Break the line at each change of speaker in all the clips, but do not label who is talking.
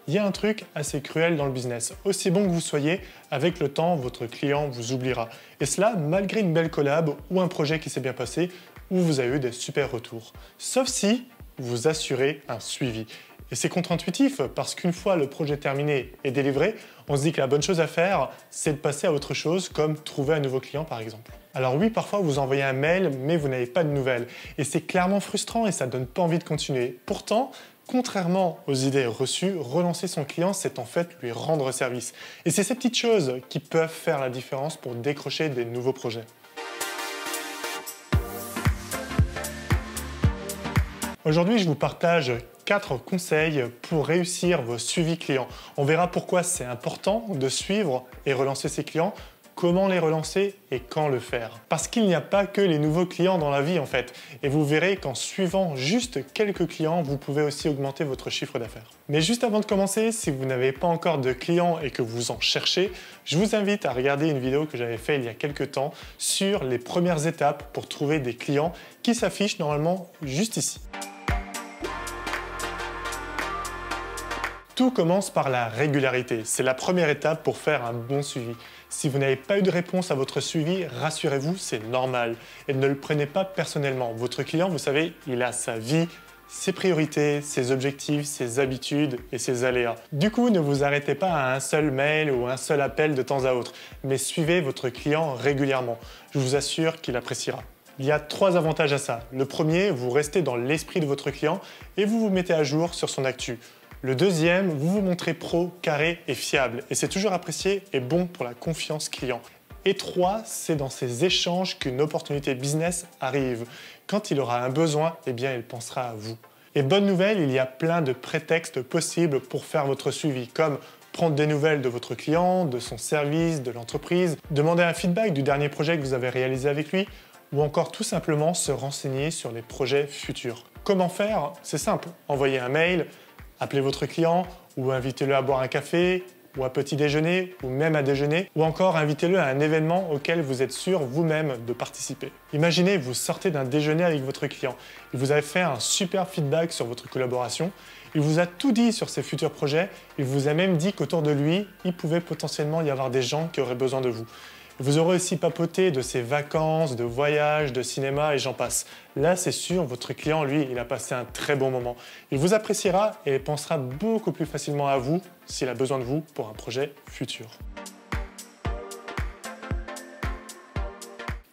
Il y a un truc assez cruel dans le business. Aussi bon que vous soyez, avec le temps, votre client vous oubliera. Et cela malgré une belle collab ou un projet qui s'est bien passé, où vous avez eu des super retours. Sauf si vous assurez un suivi. Et c'est contre-intuitif parce qu'une fois le projet terminé et délivré, on se dit que la bonne chose à faire, c'est de passer à autre chose comme trouver un nouveau client par exemple. Alors oui, parfois vous envoyez un mail mais vous n'avez pas de nouvelles. Et c'est clairement frustrant et ça ne donne pas envie de continuer. Pourtant, contrairement aux idées reçues, relancer son client, c'est en fait lui rendre service. Et c'est ces petites choses qui peuvent faire la différence pour décrocher des nouveaux projets. Aujourd'hui, je vous partage 4 conseils pour réussir vos suivis clients. On verra pourquoi c'est important de suivre et relancer ses clients, comment les relancer et quand le faire. Parce qu'il n'y a pas que les nouveaux clients dans la vie en fait. Et vous verrez qu'en suivant juste quelques clients, vous pouvez aussi augmenter votre chiffre d'affaires. Mais juste avant de commencer, si vous n'avez pas encore de clients et que vous en cherchez, je vous invite à regarder une vidéo que j'avais faite il y a quelques temps sur les premières étapes pour trouver des clients qui s'affichent normalement juste ici. Tout commence par la régularité. C'est la première étape pour faire un bon suivi. Si vous n'avez pas eu de réponse à votre suivi, rassurez-vous, c'est normal. Et ne le prenez pas personnellement. Votre client, vous savez, il a sa vie, ses priorités, ses objectifs, ses habitudes et ses aléas. Du coup, ne vous arrêtez pas à un seul mail ou un seul appel de temps à autre, mais suivez votre client régulièrement. Je vous assure qu'il appréciera. Il y a 3 avantages à ça. Le premier, vous restez dans l'esprit de votre client et vous vous mettez à jour sur son actu. Le deuxième, vous vous montrez pro, carré et fiable. Et c'est toujours apprécié et bon pour la confiance client. Et 3, c'est dans ces échanges qu'une opportunité business arrive. Quand il aura un besoin, eh bien, il pensera à vous. Et bonne nouvelle, il y a plein de prétextes possibles pour faire votre suivi, comme prendre des nouvelles de votre client, de son service, de l'entreprise, demander un feedback du dernier projet que vous avez réalisé avec lui, ou encore tout simplement se renseigner sur les projets futurs. Comment faire? C'est simple, envoyez un mail, appelez votre client ou invitez-le à boire un café ou à petit déjeuner ou même à déjeuner ou encore invitez-le à un événement auquel vous êtes sûr vous-même de participer. Imaginez, vous sortez d'un déjeuner avec votre client. Il vous a fait un super feedback sur votre collaboration. Il vous a tout dit sur ses futurs projets. Il vous a même dit qu'autour de lui, il pouvait potentiellement y avoir des gens qui auraient besoin de vous. Vous aurez aussi papoté de ses vacances, de voyages, de cinéma et j'en passe. Là, c'est sûr, votre client, lui, il a passé un très bon moment. Il vous appréciera et pensera beaucoup plus facilement à vous s'il a besoin de vous pour un projet futur.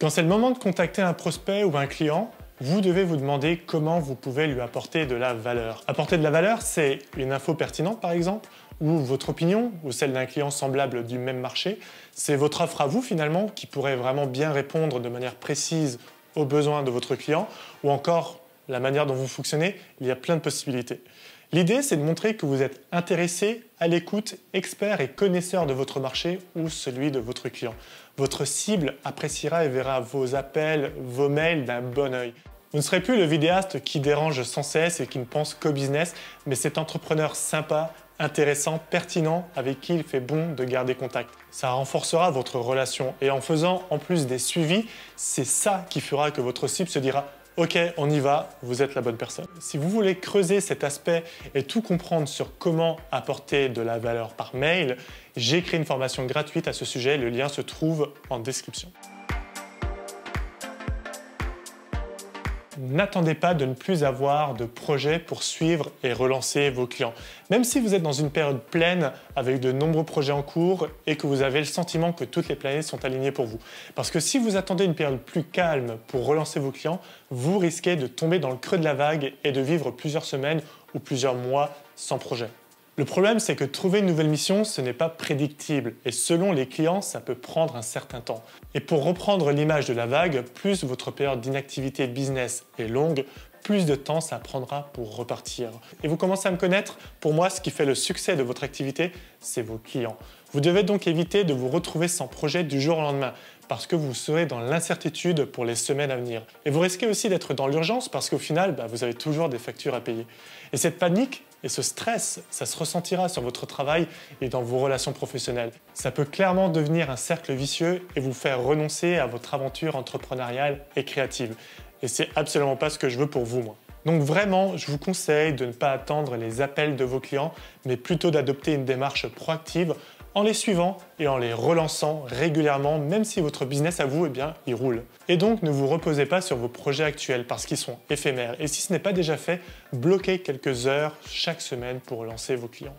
Quand c'est le moment de contacter un prospect ou un client, vous devez vous demander comment vous pouvez lui apporter de la valeur. Apporter de la valeur, c'est une info pertinente par exemple, ou votre opinion, ou celle d'un client semblable du même marché. C'est votre offre à vous finalement qui pourrait vraiment bien répondre de manière précise aux besoins de votre client, ou encore la manière dont vous fonctionnez, il y a plein de possibilités. L'idée, c'est de montrer que vous êtes intéressé, à l'écoute, expert et connaisseur de votre marché ou celui de votre client. Votre cible appréciera et verra vos appels, vos mails d'un bon œil. Vous ne serez plus le vidéaste qui dérange sans cesse et qui ne pense qu'au business, mais cet entrepreneur sympa, intéressant, pertinent, avec qui il fait bon de garder contact. Ça renforcera votre relation et en faisant en plus des suivis, c'est ça qui fera que votre cible se dira « Ok, on y va, vous êtes la bonne personne ». Si vous voulez creuser cet aspect et tout comprendre sur comment apporter de la valeur par mail, j'ai créé une formation gratuite à ce sujet, le lien se trouve en description. N'attendez pas de ne plus avoir de projet pour suivre et relancer vos clients. Même si vous êtes dans une période pleine avec de nombreux projets en cours et que vous avez le sentiment que toutes les planètes sont alignées pour vous. Parce que si vous attendez une période plus calme pour relancer vos clients, vous risquez de tomber dans le creux de la vague et de vivre plusieurs semaines ou plusieurs mois sans projet. Le problème, c'est que trouver une nouvelle mission, ce n'est pas prédictible et selon les clients, ça peut prendre un certain temps. Et pour reprendre l'image de la vague, plus votre période d'inactivité business est longue, plus de temps ça prendra pour repartir. Et vous commencez à me connaître, pour moi, ce qui fait le succès de votre activité, c'est vos clients. Vous devez donc éviter de vous retrouver sans projet du jour au lendemain, parce que vous serez dans l'incertitude pour les semaines à venir. Et vous risquez aussi d'être dans l'urgence, parce qu'au final, vous avez toujours des factures à payer. Et cette panique et ce stress, ça se ressentira sur votre travail et dans vos relations professionnelles. Ça peut clairement devenir un cercle vicieux et vous faire renoncer à votre aventure entrepreneuriale et créative. Et c'est absolument pas ce que je veux pour vous, moi. Donc vraiment, je vous conseille de ne pas attendre les appels de vos clients, mais plutôt d'adopter une démarche proactive en les suivant et en les relançant régulièrement, même si votre business à vous, eh bien, il roule. Et donc, ne vous reposez pas sur vos projets actuels parce qu'ils sont éphémères. Et si ce n'est pas déjà fait, bloquez quelques heures chaque semaine pour relancer vos clients.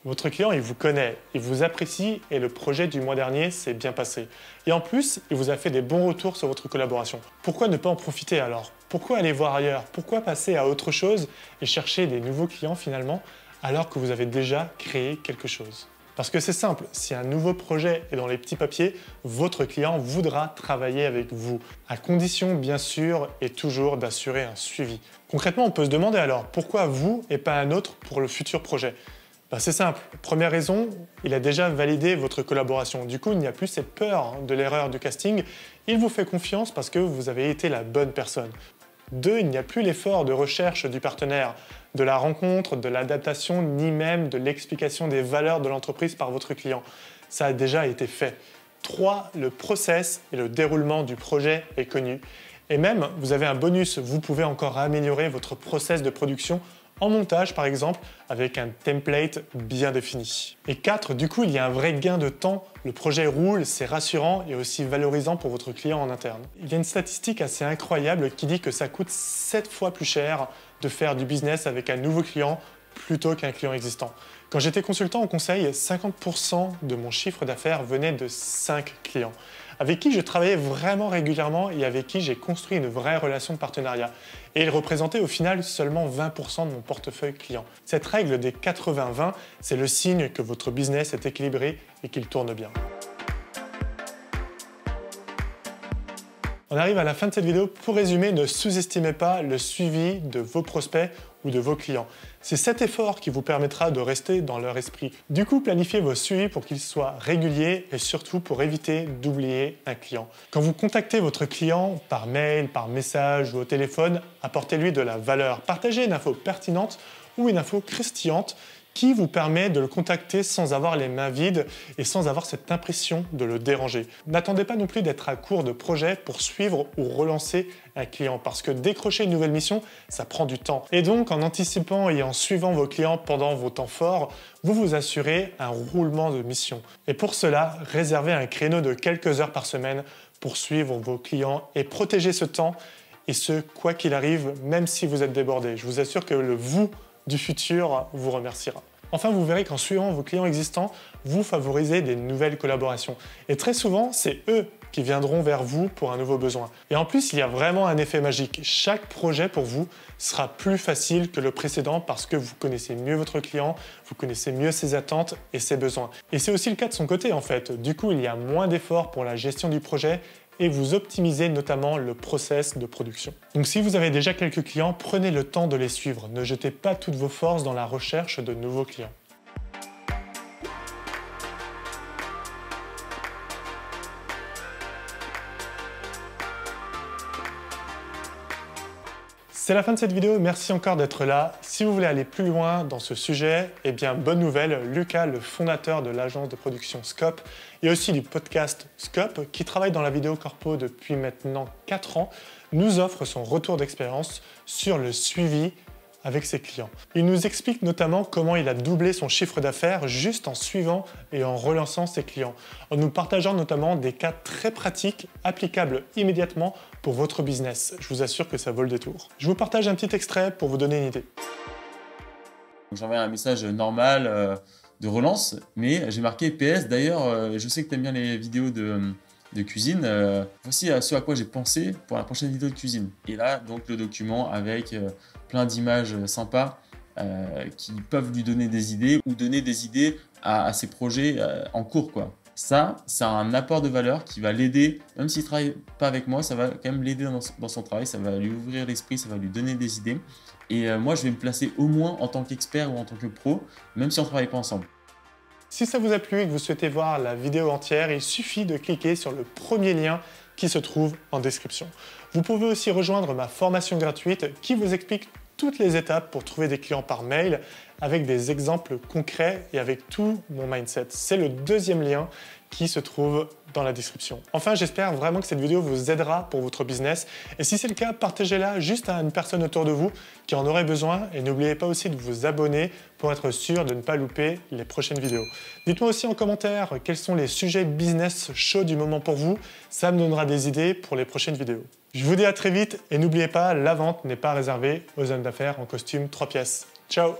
Votre client, il vous connaît, il vous apprécie et le projet du mois dernier s'est bien passé. Et en plus, il vous a fait des bons retours sur votre collaboration. Pourquoi ne pas en profiter alors? Pourquoi aller voir ailleurs? Pourquoi passer à autre chose et chercher des nouveaux clients finalement alors que vous avez déjà créé quelque chose? Parce que c'est simple, si un nouveau projet est dans les petits papiers, votre client voudra travailler avec vous, à condition bien sûr et toujours d'assurer un suivi. Concrètement, on peut se demander alors, pourquoi vous et pas un autre pour le futur projet? C'est simple. Première raison, il a déjà validé votre collaboration. Du coup, il n'y a plus cette peur de l'erreur du casting. Il vous fait confiance parce que vous avez été la bonne personne. 2, il n'y a plus l'effort de recherche du partenaire, de la rencontre, de l'adaptation, ni même de l'explication des valeurs de l'entreprise par votre client. Ça a déjà été fait. 3, le process et le déroulement du projet est connu. Et même, vous avez un bonus, vous pouvez encore améliorer votre process de production en montage par exemple, avec un template bien défini. Et 4, du coup, il y a un vrai gain de temps, le projet roule, c'est rassurant et aussi valorisant pour votre client en interne. Il y a une statistique assez incroyable qui dit que ça coûte 7 fois plus cher de faire du business avec un nouveau client plutôt qu'un client existant. Quand j'étais consultant en conseil, 50% de mon chiffre d'affaires venait de 5 clients, avec qui je travaillais vraiment régulièrement et avec qui j'ai construit une vraie relation de partenariat. Et ils représentaient au final seulement 20% de mon portefeuille client. Cette règle des 80-20, c'est le signe que votre business est équilibré et qu'il tourne bien. On arrive à la fin de cette vidéo. Pour résumer, ne sous-estimez pas le suivi de vos prospects ou de vos clients. C'est cet effort qui vous permettra de rester dans leur esprit. Du coup, planifiez vos suivis pour qu'ils soient réguliers et surtout pour éviter d'oublier un client. Quand vous contactez votre client par mail, par message ou au téléphone, apportez-lui de la valeur. Partagez une info pertinente ou une info croustillante qui vous permet de le contacter sans avoir les mains vides et sans avoir cette impression de le déranger. N'attendez pas non plus d'être à court de projets pour suivre ou relancer un client parce que décrocher une nouvelle mission, ça prend du temps. Et donc, en anticipant et en suivant vos clients pendant vos temps forts, vous vous assurez un roulement de mission. Et pour cela, réservez un créneau de quelques heures par semaine pour suivre vos clients et protéger ce temps et ce, quoi qu'il arrive, même si vous êtes débordé. Je vous assure que le vous du futur vous remerciera. Enfin, vous verrez qu'en suivant vos clients existants, vous favorisez des nouvelles collaborations. Et très souvent, c'est eux qui viendront vers vous pour un nouveau besoin. Et en plus, il y a vraiment un effet magique. Chaque projet pour vous sera plus facile que le précédent parce que vous connaissez mieux votre client, vous connaissez mieux ses attentes et ses besoins. Et c'est aussi le cas de son côté en fait. Du coup, il y a moins d'efforts pour la gestion du projet et vous optimisez notamment le process de production. Donc si vous avez déjà quelques clients, prenez le temps de les suivre. Ne jetez pas toutes vos forces dans la recherche de nouveaux clients. C'est la fin de cette vidéo, merci encore d'être là. Si vous voulez aller plus loin dans ce sujet, eh bien bonne nouvelle, Lucas, le fondateur de l'agence de production Scope et aussi du podcast Scope, qui travaille dans la vidéo corpo depuis maintenant 4 ans, nous offre son retour d'expérience sur le suivi avec ses clients. Il nous explique notamment comment il a doublé son chiffre d'affaires juste en suivant et en relançant ses clients, en nous partageant notamment des cas très pratiques applicables immédiatement pour votre business. Je vous assure que ça vaut le détour. Je vous partage un petit extrait pour vous donner une idée.
J'envoie un message normal de relance, mais j'ai marqué PS. D'ailleurs, je sais que tu aimes bien les vidéos de cuisine. Voici ce à quoi j'ai pensé pour la prochaine vidéo de cuisine. Et là, donc le document avec plein d'images sympas qui peuvent lui donner des idées ou donner des idées à ses projets en cours, quoi. Ça, c'est un apport de valeur qui va l'aider, même s'il ne travaille pas avec moi, ça va quand même l'aider dans son travail, ça va lui ouvrir l'esprit, ça va lui donner des idées. Et moi, je vais me placer au moins en tant qu'expert ou en tant que pro, même si on ne travaille pas ensemble.
Si ça vous a plu et que vous souhaitez voir la vidéo entière, il suffit de cliquer sur le premier lien qui se trouve en description. Vous pouvez aussi rejoindre ma formation gratuite qui vous explique toutes les étapes pour trouver des clients par mail avec des exemples concrets et avec tout mon mindset. C'est le deuxième lien qui se trouve dans la description. Enfin, j'espère vraiment que cette vidéo vous aidera pour votre business. Et si c'est le cas, partagez-la juste à une personne autour de vous qui en aurait besoin. Et n'oubliez pas aussi de vous abonner pour être sûr de ne pas louper les prochaines vidéos. Dites-moi aussi en commentaire quels sont les sujets business chauds du moment pour vous. Ça me donnera des idées pour les prochaines vidéos. Je vous dis à très vite et n'oubliez pas, la vente n'est pas réservée aux hommes d'affaires en costume 3 pièces. Ciao!